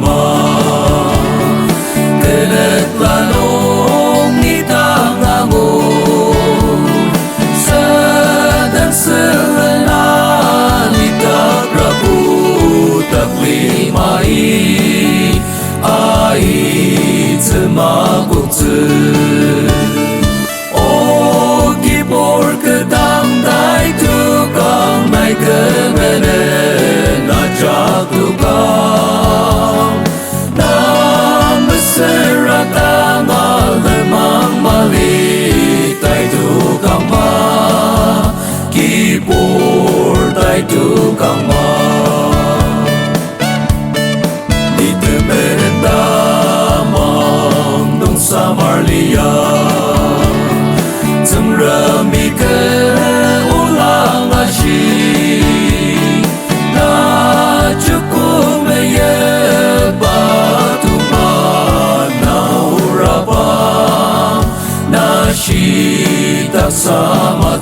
ma kelet lalong nitangango sadan selena nitak rabu tak limai ai zemaguk o gibor kedang dai tukang mai kemene najak tukang na meseratang alemang mali tai tukang ma gibor tai tukang ma di temerenda mang dong samarlia rami ke ulang ashi na cukup meye batu mana urapa na shi tak sama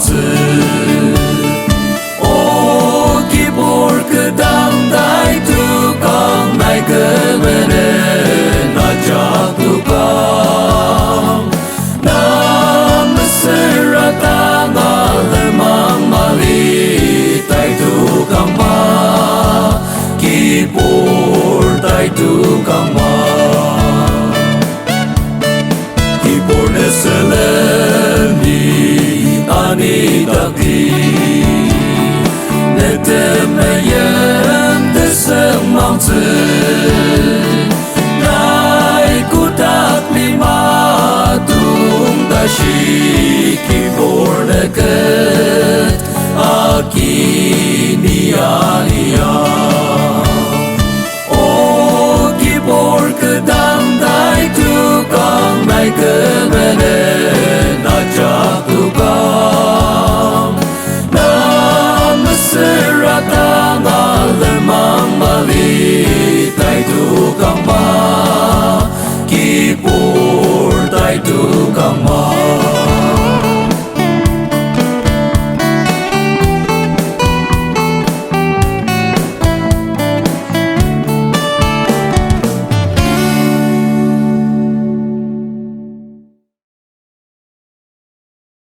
o gibor kedang dai tukang mai kemene na jak tukang na seratang alemang mali tai tukang ma gibor tai tukang ma gibor neseleni ani daki netemeyem desemang tse nai kutak lima tung dashi gibor deket akini alia o gibor kedang dai tukang mai ke